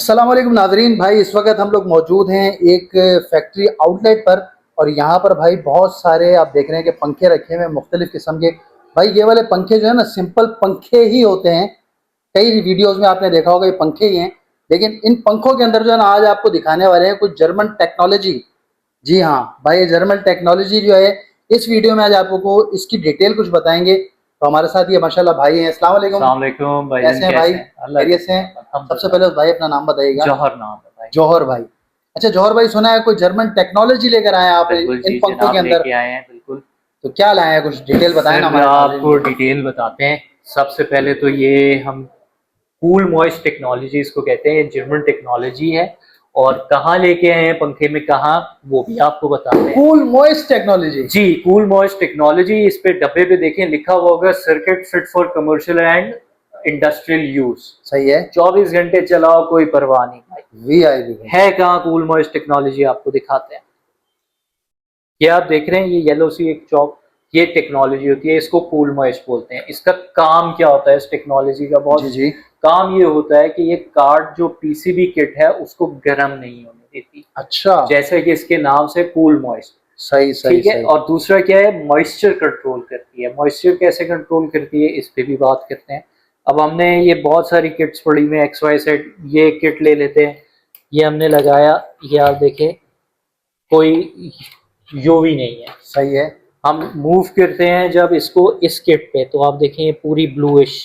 अस्सलाम वालेकुम नाजरीन भाई, इस वक्त हम लोग मौजूद हैं एक फैक्ट्री आउटलेट पर। और यहाँ पर भाई बहुत सारे आप देख रहे हैं कि पंखे रखे हुए हैं मुख्तलिफ किस्म के। भाई ये वाले पंखे जो है ना सिंपल पंखे ही होते हैं। कई वीडियोस में आपने देखा होगा ये पंखे ही हैं, लेकिन इन पंखों के अंदर जो है ना आज आपको दिखाने वाले हैं कुछ जर्मन टेक्नोलॉजी। जी हाँ भाई, ये जर्मन टेक्नोलॉजी जो है इस वीडियो में आज आपको इसकी डिटेल कुछ बताएंगे। तो हमारे साथ ये माशाल्लाह भाई हैं। अस्सलाम वालेकुम भाई, कैसे हैं भाई? खैरियत से हैं? सबसे पहले भाई अपना नाम बताइएगा। जौहर नाम है भाई। जौहर भाई। अच्छा जौहर भाई, सुना है कोई जर्मन टेक्नोलॉजी लेकर आए हैं आप इन पंखों के अंदर? आए हैं बिल्कुल। तो क्या लाए हैं, कुछ डिटेल बताएं ना हमारे। आपको डिटेल बताते हैं। सबसे पहले तो ये हम कूल मॉइस्ट टेक्नोलॉजी इसको कहते हैं, जर्मन टेक्नोलॉजी है। और कहाँ लेके आए हैं पंखे में, कहाँ, वो भी आपको बताते हैं। Cool moist technology? जी, कूल मॉइस्ट टेक्नोलॉजी। इस पे डब्बे पे देखें लिखा हुआ होगा circuit fit for commercial and industrial use. सही है। 24 घंटे चलाओ, कोई परवाह नहीं भाई। वीआईपी है कहाँ कूल मॉइस्ट टेक्नोलॉजी, आपको दिखाते हैं। ये आप देख रहे हैं, ये येलो सी एक चौक, ये टेक्नोलॉजी होती है, इसको कूल मॉइस्ट बोलते हैं। इसका काम क्या होता है इस टेक्नोलॉजी का? बहुत जी। काम ये होता है कि ये कार्ड जो पीसीबी किट है उसको गर्म नहीं होने देती। अच्छा, जैसे कि इसके नाम से कूल मॉइस्ट। सही सही ठीक है। और दूसरा क्या है, मॉइस्चर कंट्रोल करती है। मॉइस्चर कैसे कंट्रोल करती है, इस पे भी बात करते हैं। अब हमने ये बहुत सारी किट्स पड़ी हुई हैं, XYZ। ये किट ले लेते हैं, ये हमने लगाया, ये आप देखें कोई यूवी नहीं है। सही है। हम मूव करते हैं जब इसको इस किट पे, तो आप देखें ये पूरी ब्लूइश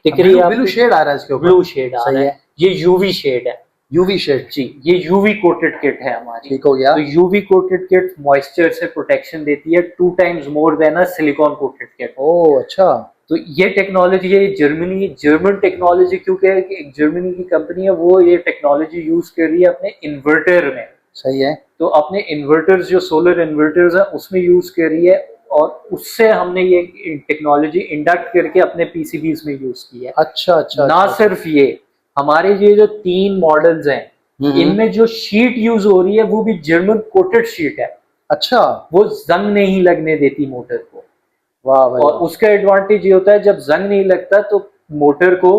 दिख रही है। ब्लू शेड आ रहा है इसके ऊपर। ब्लू शेड आ रहा है, ये यूवी शेड है। UV shade? जी, ये यूवी कोटेड किट है हमारी। ठीक हो गया। तो यूवी कोटेड किट मॉइस्चर से प्रोटेक्शन देती है 2 times more than a silicon coated kit. ओह अच्छा। तो ये टेक्नोलॉजी है जर्मन टेक्नोलॉजी, क्योंकि जर्मनी की कंपनी है, वो ये टेक्नोलॉजी यूज कर रही है अपने इन्वर्टर में। सही है। तो अपने इन्वर्टर्स जो सोलर इन्वर्टर्स है उसमें यूज कर रही है, और उससे हमने ये टेक्नोलॉजी इंडक्ट करके अपने पीसीबीज में यूज की है। अच्छा। ना सिर्फ ये, हमारे ये जो 3 मॉडल्स हैं इनमें जो शीट यूज हो रही है वो भी जर्मन कोटेड शीट है। अच्छा, वो जंग नहीं लगने देती मोटर को। वाह भाई। और उसका एडवांटेज ये होता है, जब जंग नहीं लगता तो मोटर को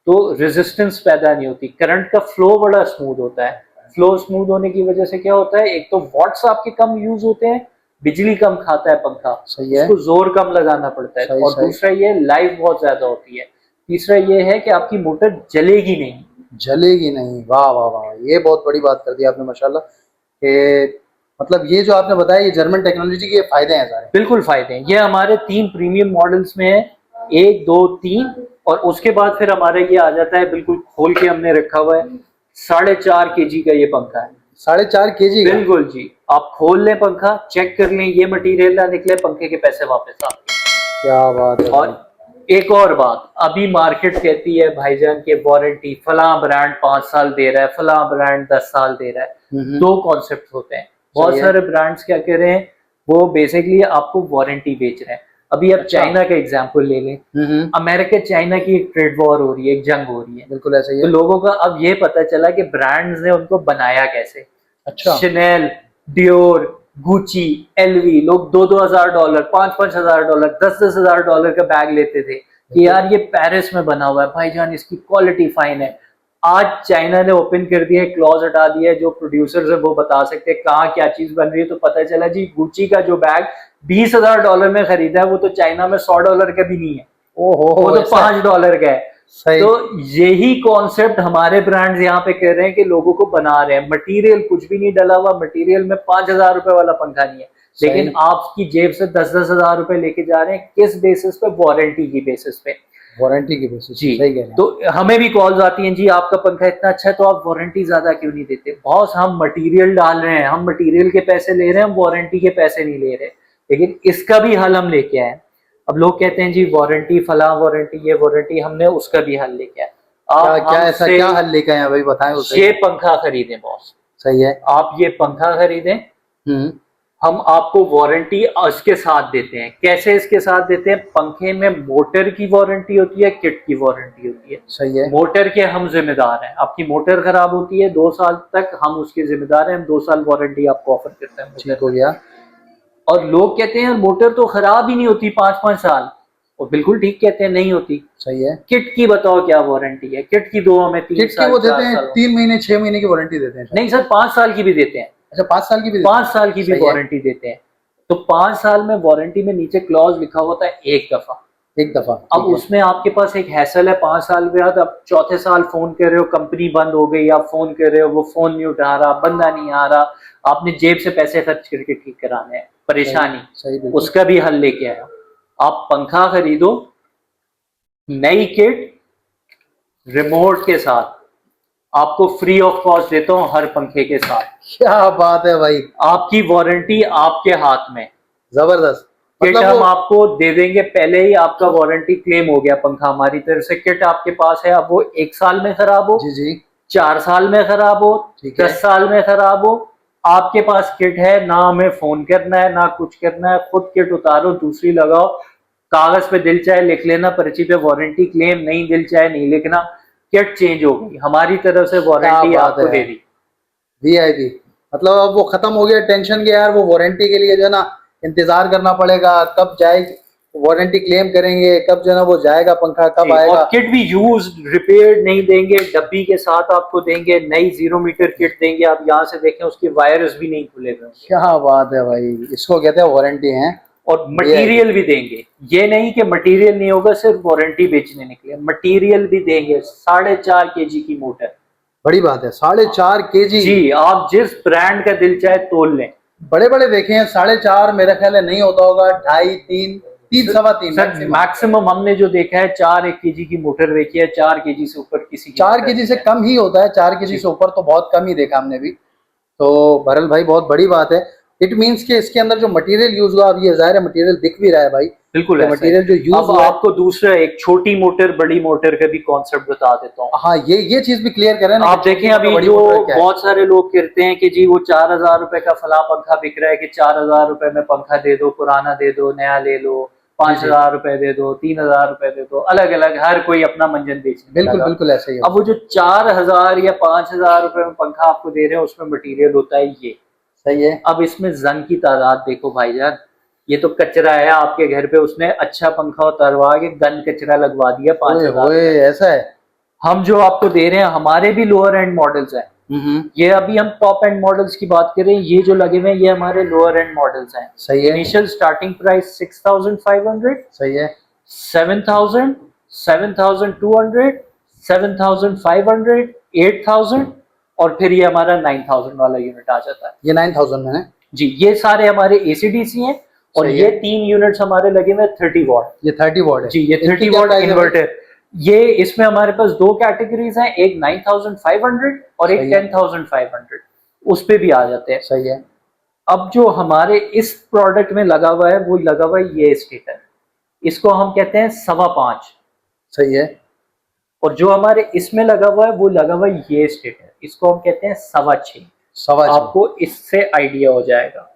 तो रेजिस्टेंस पैदा नहीं होती, करंट का फ्लो बड़ा स्मूथ होता है। फ्लो स्मूथ होने की वजह से क्या होता है, एक तो वॉट्स आपके कम यूज होते हैं, बिजली कम खाता है पंखा, सही है। उसको जोर कम लगाना पड़ता है। और दूसरा ये लाइफ बहुत ज्यादा होती है। तीसरा ये है कि आपकी मोटर जलेगी नहीं। जलेगी नहीं? वाह वाह वाह, ये बहुत बड़ी बात कर दी आपने माशाल्लाह। कि मतलब ये जो आपने बताया ये जर्मन टेक्नोलॉजी के फायदे हैं सारे। बिल्कुल फायदे हैं। ये हमारे 3 प्रीमियम मॉडल्स में है, 1 2 3। और उसके बाद फिर हमारे ये आ जाता है, बिल्कुल खोल के हमने रखा हुआ है, 4.5 kg का ये पंखा है। 4.5 kg? बिल्कुल जी। आप खोल लें पंखा, चेक कर लें, ये मटेरियल ना निकले, पंखे के पैसे वापस आ। क्या बात है। और एक और बात, अभी मार्केट कहती है भाईजान के वारंटी, फला ब्रांड 5 साल दे रहा है, फला ब्रांड 10 साल दे रहा है। 2 कॉन्सेप्ट होते हैं। बहुत सारे ब्रांड्स क्या कर रहे हैं, वो बेसिकली आपको वारंटी बेच रहे हैं। अभी आप चाइना का एग्जांपल ले लें। अमेरिका चाइना की एक ट्रेड वॉर हो रही है, एक जंग हो रही है। बिल्कुल ऐसा ही है। तो लोगों का अब ये पता चला कि ब्रांड्स ने उनको बनाया कैसे। अच्छा। शनेल, डियोर, गुची, एलवी, लोग $2,000, $5,000, $10,000 का बैग लेते थे कि यार ये पेरिस में बना हुआ है भाईजान, इसकी क्वालिटी फाइन है। आज चाइना ने ओपन कर दिया है, क्लॉज हटा दिया है, जो प्रोड्यूसर्स है वो बता सकते हैं कहाँ क्या चीज बन रही है। तो पता चला जी, गुची का जो बैग $20,000 में खरीदा है वो तो चाइना में $100 का भी नहीं है। ओहो, वो तो $5 का है। तो यही कॉन्सेप्ट हमारे ब्रांड्स यहाँ पे कह रहे हैं कि लोगों को बना रहे हैं। मटेरियल कुछ भी नहीं डला हुआ, मटेरियल में $5,000 वाला पंखा नहीं है, लेकिन आपकी जेब से 10-10 हजार रुपए लेके जा रहे हैं। किस बेसिस पे? वारंटी की बेसिस पे। वारंटी की बेसिस जी। सही कह रहे हैं। तो हमें भी कॉल्स आती हैं, जी आपका पंखा इतना अच्छा है तो आप वारंटी ज्यादा क्यों नहीं देते? बॉस, हम मटेरियल डाल रहे हैं, हम मटेरियल के पैसे ले रहे हैं, हम वारंटी के पैसे नहीं ले रहे। लेकिन इसका भी हल हम लेके आए। अब लोग कहते हैं जी वारंटी फला, वारंटी ये वारंटी, हमने उसका भी हल लेके आए। क्या हल लेके आए भाई, बताएं उसे। ये पंखा खरीदें बॉस। सही है। आप ये पंखा खरीदें, हम आपको वारंटी इसके साथ देते हैं। कैसे इसके साथ देते हैं? पंखे में मोटर की वारंटी होती है, किट की वारंटी होती है। सही है। मोटर के हम जिम्मेदार हैं। आपकी मोटर खराब होती है 2 साल तक, हम उसके जिम्मेदार हैं। हम 2 साल वारंटी आपको ऑफर करते हैं। ठीक हो गया। और लोग कहते हैं मोटर तो खराब ही नहीं होती 5-5 साल। और बिल्कुल ठीक कहते हैं, नहीं होती। सही है। किट की बताओ क्या वारंटी है? किट की दो हमें 3 किट की साल वो 4 देते हैं साल 3 महीने 6 महीने की वारंटी देते हैं शायद। नहीं सर, 5 साल की भी देते हैं। अच्छा 5 साल की भी देते 5 हैं। साल की भी सही है। वारंटी देते हैं। तो 5 साल में वारंटी में नीचे क्लॉज लिखा होता है एक दफा। एक दफा, अब ठीक है। उसमें आपके पास एक हैसल है, 5 साल बाद अब चौथे साल फोन कर रहे हो, कंपनी बंद हो गई, आप फोन कर रहे हो, वो फोन नहीं उठा रहा, बंदा नहीं आ रहा, आपने जेब से पैसे खर्च करके ठीक कराने हैं, सही परेशानी। सही, बिल्कुल। उसका भी हल लेके आया। आप पंखा खरीदो, नई किट रिमोट के साथ आपको फ्री ऑफ कॉस्ट देता हूं हर पंखे के साथ। क्या बात है भाई, आपकी वारंटी आपके हाथ में। जबरदस्त। किट मतलब हम वो आपको दे देंगे, पहले ही आपका वारंटी क्लेम हो गया पंखा हमारी तरफ से। किट आपके पास है, अब वो 1 साल में खराब हो, जी जी, 4 साल में खराब हो, ठीक है। 10 साल में खराब हो, आपके पास किट है, ना हमें फोन करना है ना कुछ करना है, खुद किट उतारो, दूसरी लगाओ, कागज पे दिल चाहे लिख लेना पर्ची पे वारंटी क्लेम, नहीं दिल चाहे नहीं लिखना, किट चेंज हो गई, हमारी तरफ से क्या वारंटी बात आपको है, दे दी। वीआईपी। मतलब अब वो खत्म हो गया टेंशन के यार, वो वारंटी के लिए जो है ना इंतजार करना पड़ेगा कब जाएगी, वारंटी क्लेम करेंगे कब, जो है ना वो जाएगा पंखा कब जी, और आएगा। किट भी यूज रिपेयर नहीं देंगे, डब्बी के साथ आपको देंगे, नई 0 मीटर किट देंगे। आप यहाँ से देखें उसके वायर्स भी नहीं खुले हुए होंगे। क्या बात है भाई, इसको कहते हैं वारंटी है। और वीआईपी, मटेरियल भी देंगे, ये नहीं कि मटेरियल नहीं होगा सिर्फ वारंटी बेचने निकले, मटेरियल भी देंगे। 4.5 kg की मोटर। बड़ी बात है, 4.5 kg। जी, आप जिस ब्रांड का दिल चाहे तोल लें। बड़े बड़े देखे हैं 4.5, मेरा ख्याल है नहीं होता होगा, 2.5 3 3 सवा 3 सर मैक्सिमम। मैक्सिमम हमने जो देखा है 4 1 kg की मोटर देखी है, 4 kg से ऊपर किसी की 4 kg से कम ही होता है, 4 kg से ऊपर तो बहुत कम ही देखा हमने भी। तो भरल भाई बहुत बड़ी बात है। इट मीन्स कि इसके अंदर जो मटेरियल यूज हुआ, अब ये जाहिर है मटेरियल दिख भी रहा है भाई, बिल्कुल ये ऐसा है। मटेरियल जो यूज अब हुआ है। आपको दूसरा एक छोटी मोटर बड़ी मोटर का भी कॉन्सेप्ट बता देता हूँ। हाँ, ये चीज भी क्लियर करें ना आप कि देखें छोटी अभी मोटर, बड़ी जो मोटर क्या है। बहुत सारे लोग कहते हैं कि जी वो 4,000 रुपए का फला पंखा बिक रहा है, कि 4,000 रुपए में पंखा दे दो, पुराना दे दो, नया ले लो, जी जी, 5,000 रुपए दे दो, 3,000 रुपए दे दो, अलग अलग हर कोई अपना मंजन बेचने बिल्कुल लगा। बिल्कुल ऐसा ही है। अब वो जो 4,000 या 5,000 रुपए में पंखा आपको दे रहे हैं उसमें मटेरियल होता है ये। सही है। अब इसमें जंग की तादाद देखो भाईजान, ये तो कचरा है आपके घर पे, उसने अच्छा पंखा उतरवा के गन कचरा लगवा दिया ओए 5,000 होए, रुपए। ऐसा है। हम जो आपको दे रहे हैं हमारे भी लोअर एंड मॉडल्स हैं। हम्म, ये अभी हम टॉप एंड मॉडल्स की बात करें, ये जो लगे हुए हैं ये हमारे लोअर एंड मॉडल्स हैं। सही है। इनिशियल स्टार्टिंग प्राइस 6,500, सही है। 7,000, 7,200, 7,500, 8,000, और फिर ये हमारा 9,000 वाला यूनिट आ जाता है। ये 9,000 में है। जी, ये सारे हमारे एसीडीसी हैं, और सही ये है। 3 यूनिट्स हमारे लगे हुए 30 वॉट। ये 30 वॉट है। जी, ये इनकी 30 क्या वॉट प्राइस है भाई? इन्वर्टर। ये इसमें हमारे पास 2 कैटेगरीज हैं, एक 9,500 और एक सही है। 10,500, उस पे भी आ जाते हैं। सही है। अब जो हमारे इस प्रोडक्ट में लगा हुआ है वो लगा हुआ है ये स्टेटर, इसको हम कहते हैं 5.25। सही है। और जो हमारे इसमें लगा हुआ है वो लगा हुआ है ये स्टेटर, इसको हम कहते हैं 6.25। 6.25। आपको इससे आइडिया हो जाएगा।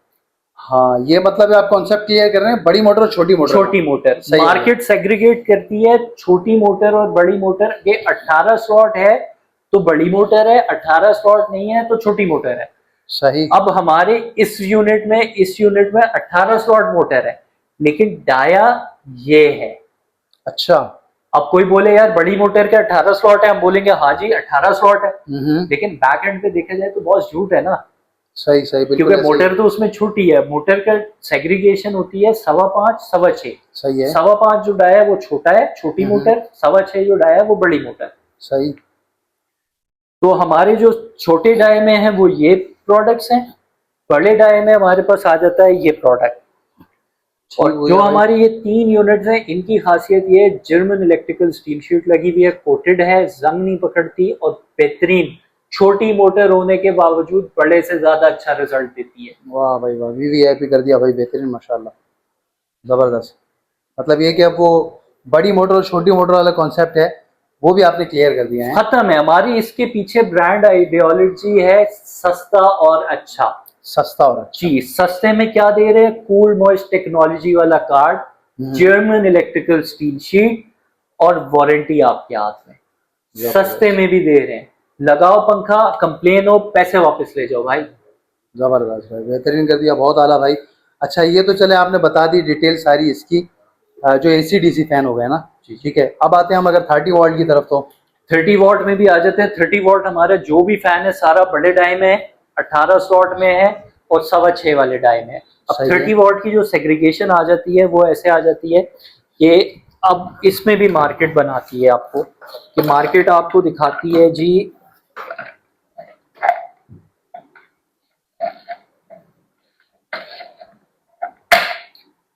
हाँ, ये मतलब आप कॉन्सेप्ट क्लियर कर रहे हैं, बड़ी मोटर और छोटी मोटर। छोटी मोटर सही है। मार्केट सेग्रीगेट करती है छोटी मोटर और बड़ी मोटर। ये 18 स्लॉट है तो बड़ी मोटर है, 18 स्लॉट नहीं है तो छोटी मोटर है। सही। अब हमारे इस यूनिट में 18 स्लॉट मोटर है, लेकिन डाया ये है। अच्छा। अब कोई बोले यार बड़ी मोटर के 18 स्लॉट है, हम बोलेंगे हाँ जी 18 स्लॉट है, लेकिन बैक एंड पे देखा जाए तो बहुत झूठ है ना। सही सही, बिल्कुल क्योंकि ऐसे ही। मोटर तो उसमें छोटी है, मोटर का सेग्रीगेशन होती है 5.25 6.25। सही है। 5.25 जो डाया है वो छोटा है, छोटी मोटर, 6.25 जो डाया है वो बड़ी मोटर। सही। तो हमारे जो छोटे डाये में है वो ये प्रोडक्ट्स हैं, बड़े डाये में हमारे पास आ जाता है ये प्रोडक्ट। और ठीक जो हुआ भाई। हमारी ये 3 यूनिट्स हैं इनकी खासियत ये है, जर्मन इलेक्ट्रिकल स्टील शीट लगी हुई है, कोटेड है, जंग नहीं पकड़ती, और बेहतरीन छोटी मोटर होने के बावजूद बड़े से ज्यादा अच्छा रिजल्ट देती है। वाह भाई वाह, वीवीआईपी कर दिया भाई, बेहतरीन माशाल्लाह, जबरदस्त। मतलब ये कि अब वो बड़ी मोटर और छोटी मोटर वाला कॉन्सेप्ट है वो भी आपने क्लियर कर दिया है। खत्म है। हमारी इसके पीछे ब्रांड आइडियोलॉजी है सस्ता और अच्छा। सस्ता और अच्छा। जी, सस्ते में क्या दे रहे हैं? कूल मॉइस्ट टेक्नोलॉजी वाला card, German electrical steel sheet, और वारंटी आपके हाथ में। सस्ते में भी दे रहे हैं। लगाओ पंखा, कंप्लेन हो, पैसे वापस ले जाओ भाई। जबरदस्त भाई, बेहतरीन कर दिया, बहुत आला भाई। अच्छा, ये तो चले आपने बता दी डिटेल सारी इसकी, जो एसी डीसी फैन हो गए ना। ठीक है, अब आते हैं हम अगर 30 वॉल्ट की तरफ तो 30 वॉट में भी आ जाते हैं। 30 वॉट हमारा जो भी फैन है सारा बड़े डाई में है, 18 स्लॉट में है और 6.25 वाले डाई में है। अब सही है। 30 वॉट की जो सेग्रीगेशन आ जाती है वो ऐसे आ जाती है कि अब इसमें भी मार्केट बनाती है आपको, कि मार्केट आपको दिखाती है जी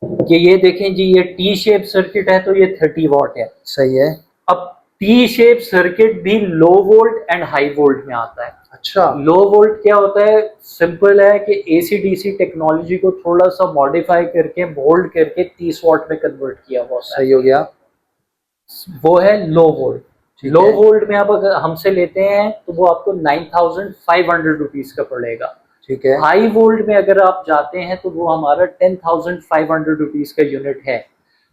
कि ये देखें जी, ये टी शेप सर्किट है तो ये 30 वॉट है। सही है। अब टी शेप सर्किट भी लो वोल्ट एंड हाई वोल्ट में आता है। अच्छा, लो वोल्ट क्या होता है? सिंपल है कि एसी डीसी टेक्नोलॉजी को थोड़ा सा मॉडिफाई करके मोल्ड करके 30 वॉट में कन्वर्ट किया हुआ होता है, सही हो गया। वो है लो वोल्ट। ठीक लो है। वोल्ट में आप अगर हमसे लेते हैं तो वो आपको 9,500 रुपीज का पड़ेगा। ठीक है। हाई वोल्ट में अगर आप जाते हैं तो वो हमारा 10,500 रुपीज का यूनिट है।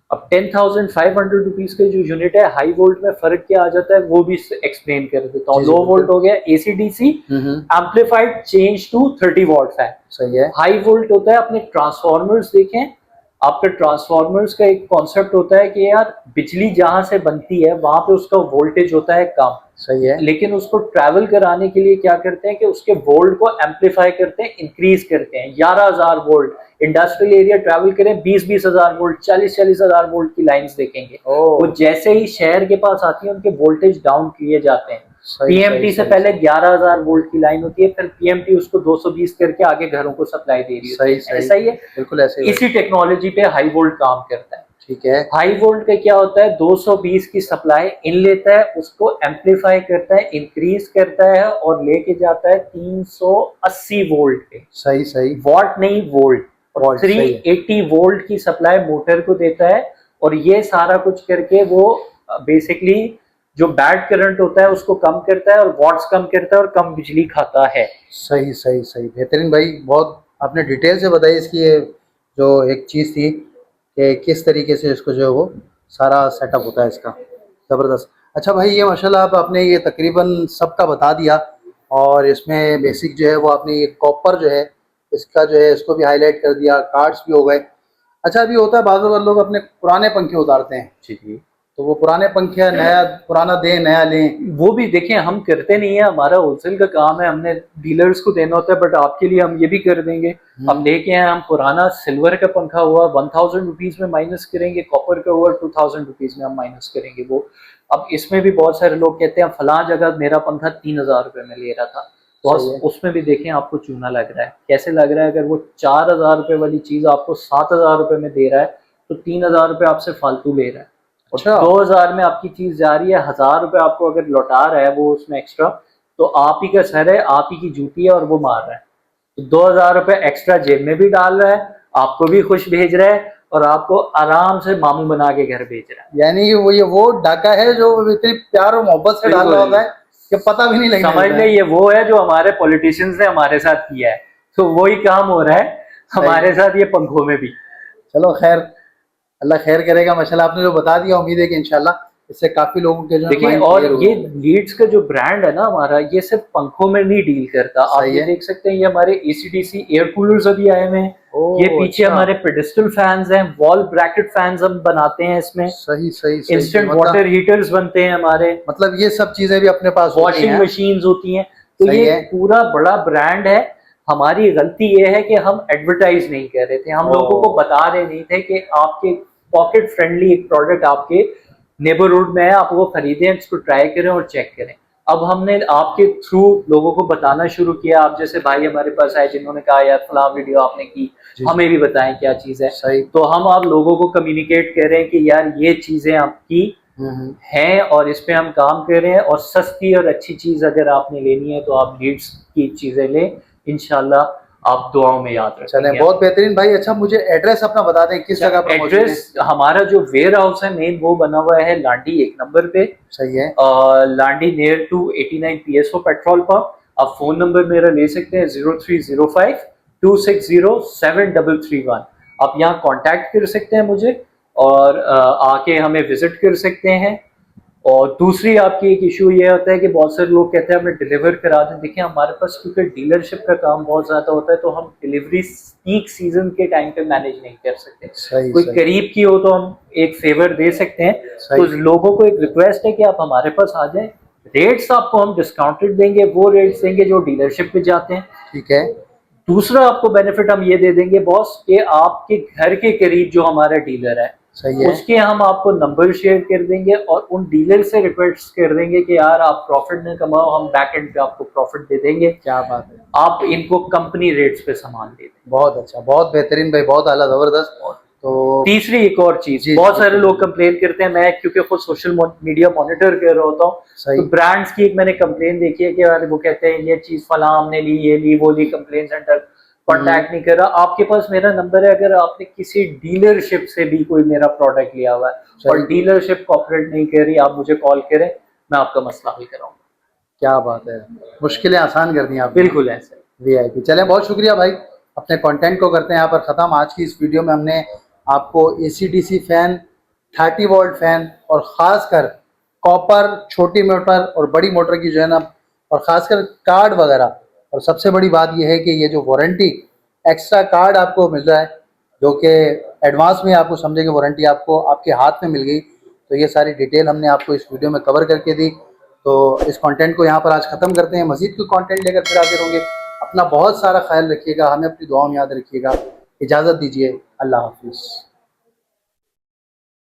अब 10,500 रुपीज का जो यूनिट है, हाई वोल्ट में फर्क क्या आ जाता है वो भी एक्सप्लेन कर देता हूँ। जी, जी, लो बिल्कुल। वोल्ट हो गया AC DC amplified change to 30 watt fan. सही है। हाई वोल्ट होता है, अपने ट्रांसफॉर्मर्स देखें, आपका ट्रांसफॉर्मर्स का एक कॉन्सेप्ट होता है कि यार बिजली जहां से बनती है वहां पे उसका वोल्टेज होता है कम, सही है। लेकिन उसको ट्रैवल कराने के लिए क्या करते हैं कि उसके वोल्ट को एम्पलीफाई करते हैं, इंक्रीज करते हैं। 11,000 वोल्ट इंडस्ट्रियल एरिया ट्रैवल करें, 20,000 वोल्ट, 40,000 वोल्ट की लाइंस देखेंगे, वो जैसे ही शहर के पास आती है उनके वोल्टेज डाउन किए जाते हैं। पीएमटी से पहले 11,000 वोल्ट की लाइन होती है, फिर पीएमटी उसको 220 करके आगे घरों को सप्लाई दे रही है। ऐसा ही है, बिल्कुल ऐसे ही। इसी टेक्नोलॉजी पे हाई वोल्ट काम करता है। ठीक है। हाई वोल्ट का क्या होता है? 220 की सप्लाई इन लेता है, उसको एम्पलीफाई करता है, इंक्रीज करता है और लेके जाता है 380 वोल्ट पे। सही सही। वॉट नहीं, वोल्ट। और 380 वोल्ट की सप्लाई मोटर को देता है और ये सारा कुछ करके वो बेसिकली जो बैड करंट होता है उसको कम करता है और वॉट्स कम करता है और कम बिजली खाता है। सही सही सही, बेहतरीन भाई, बहुत आपने डिटेल से बताई इसकी। ये जो एक चीज़ थी कि किस तरीके से इसको जो है वो सारा सेटअप होता है इसका, ज़बरदस्त। अच्छा भाई, ये माशाल्लाह आप आपने ये तकरीबन सबका बता दिया और इसमें बेसिक जो है वो आपने ये कॉपर जो है इसका जो है इसको भी हाईलाइट कर दिया, कार्ड्स भी हो गए। अच्छा, अभी होता है बाज़ लोग अपने पुराने पंखे उतारते हैं, जी जी, तो वो पुराने पंखे नया पुराना दें नया लें। वो भी देखें, हम करते नहीं है, हमारा होलसेल का काम है, हमने डीलर्स को देना होता है, बट आपके लिए हम ये भी कर देंगे। अब लेके हैं हम पुराना सिल्वर का पंखा हुआ 1,000 रुपीज में माइनस करेंगे, कॉपर का हुआ 2,000 रुपीज में हम माइनस करेंगे वो। अब इसमें भी बहुत सारे लोग कहते हैं फलां जगह मेरा पंखा 3,000 रुपये में ले रहा था, तो उसमें भी देखें आपको चूना लग रहा है। कैसे लग रहा है? अगर वो 4,000 रुपये वाली चीज आपको 7,000 रुपये में दे रहा है तो 3,000 रुपये आपसे फालतू ले रहा है। अच्छा। 2,000 में आपकी चीज जा रही है, 1,000 रुपए आपको अगर लौटा रहा है वो उसमें एक्स्ट्रा, तो आप ही का सर है, आप ही की जूती है और वो मार रहा है। तो 2,000 रुपए एक्स्ट्रा जेब में भी डाल रहा है, आपको भी खुश भेज रहा है और आपको आराम से मामू बना के घर भेज रहा है। यानी कि वो डाका है जो इतनी प्यार और मोहब्बत से डाल रहा होता है कि पता भी नहीं लगता। समझ ले, ये वो है जो हमारे पॉलिटिशियंस ने हमारे साथ किया है, तो वही काम हो रहा है हमारे साथ ये पंखों में भी। चलो खैर, अल्लाह खैर करेगा। माशाल्लाह आपने जो बता दिया, उम्मीद है कि इंशाल्लाह इससे काफी लोगों के जो देखिए, और ये लीड्स का जो ब्रांड है ना हमारा, ये सिर्फ पंखों में नहीं डील करता। आप ये देख सकते हैं, ये हमारे एसीडीसी एयर कूलर्स अभी आए हुए हैं, ये पीछे हमारे पेडिस्टल फैंस हैं, वॉल ब्रैकेट फैंस हम बनाते हैं इसमें। सही सही। इंस्टेंट वाटर हीटर्स बनते हैं हमारे, मतलब ये सब चीजें भी अपने पास, वॉशिंग मशीन्स होती हैं। तो ये पूरा बड़ा ब्रांड है। हमारी गलती ये है कि हम एडवर्टाइज नहीं कर रहे थे, हम लोगों को बता रहे नहीं थे कि आपके पॉकेट फ्रेंडली एक प्रोडक्ट आपके नेबरहुड में है, आप वो खरीदें, इसको ट्राई करें और चेक करें। अब हमने आपके थ्रू लोगों को बताना शुरू किया। आप जैसे भाई हमारे पास आए जिन्होंने कहा यार फलां वीडियो आपने की, हमें भी बताएं क्या चीज है। सही। तो हम आप लोगों को कम्युनिकेट कर रहे हैं कि यार ये चीजें आपकी हैं और इस पे हम काम कर रहे हैं, और सस्ती और अच्छी चीज अगर आपने लेनी है तो आप लीड्स की चीजें लें, इंशाल्लाह आप दुआओं में याद रखेंगे। बहुत बेहतरीन भाई। अच्छा, मुझे एड्रेस अपना बता दें, किस जगह पर? एड्रेस हमारा जो वेयर हाउस है मेन, वो बना हुआ है लांडी 1 नंबर पे। सही है। Landi near to 89 PSO petrol pump. आप फोन नंबर मेरा ले सकते हैं 0305 260 7331। आप यहाँ कांटेक्ट कर सकते हैं मुझे और आके हमें विजिट कर सकते हैं। और दूसरी आपकी एक इशू ये होता है कि बहुत सारे लोग कहते हैं हमें डिलीवर करा दें। देखिए हमारे पास क्योंकि डीलरशिप का काम बहुत ज्यादा होता है तो हम डिलीवरी पीक सीजन के टाइम पे मैनेज नहीं कर सकते। सही कोई सही करीब की हो तो हम एक फेवर दे सकते हैं। तो सही। लोगों को एक रिक्वेस्ट है कि आप हमारे पास आ जाएं, रेट्स आपको हम डिस्काउंटेड देंगे, वो रेट्स देंगे जो डीलरशिप पे जाते हैं। ठीक है। दूसरा आपको बेनिफिट हम ये दे देंगे बॉस कि आपके घर के करीब जो हमारा डीलर है सही है। उसके हम आपको नंबर शेयर कर देंगे और उन डीलर से रिक्वेस्ट कर देंगे कि यार आप प्रॉफिट न कमाओ, हम बैक एंड पे आपको प्रॉफिट दे देंगे, क्या बात है। आप इनको कंपनी रेट्स पे सामान दे दें। बहुत अच्छा, बहुत बेहतरीन भाई, बहुत आला, जबरदस्त। तो तीसरी एक और चीज, जी बहुत जी सारे लोग कंप्लेन करते हैं, मैं क्योंकि खुद सोशल मीडिया मॉनिटर कर रहा होता हूँ, सही। तो ब्रांड्स की एक मैंने कंप्लेन देखी है कि यार वो कहते हैं ये चीज फला हमने ली, ये ली, वो ली, कंप्लेन सेंटर कांटेक्ट नहीं कर रहा। आपके पास मेरा नंबर है, अगर आपने किसी डीलरशिप से भी कोई मेरा प्रोडक्ट लिया हुआ है और डीलरशिप कॉपरेट नहीं कर रही, आप मुझे कॉल करें, मैं आपका मसला हल कराऊंगा। क्या बात है, मुश्किलें आसान कर दी आपने। बिल्कुल ऐसे। वीआईपी। चलें, बहुत शुक्रिया भाई। अपने कंटेंट को करते हैं यहाँ पर ख़त्म। आज की इस वीडियो में हमने आपको एसीडीसी फ़ैन, 30 वोल्ट फ़ैन और ख़ासकर कॉपर छोटी मोटर और बड़ी मोटर की जो है ना, और ख़ासकर कार्ड वगैरह, और सबसे बड़ी बात यह है कि ये जो वारंटी एक्स्ट्रा कार्ड आपको मिल रहा है, जो कि एडवांस में आपको समझे कि वारंटी आपको आपके हाथ में मिल गई, तो ये सारी डिटेल हमने आपको इस वीडियो में कवर करके दी। तो इस कंटेंट को यहाँ पर आज ख़त्म करते हैं। मज़ीद कोई कंटेंट लेकर फिर हाजिर होंगे। अपना बहुत सारा ख्याल रखिएगा, हमें अपनी दुआओं में याद रखिएगा। इजाज़त दीजिए, अल्लाह हाफिज़।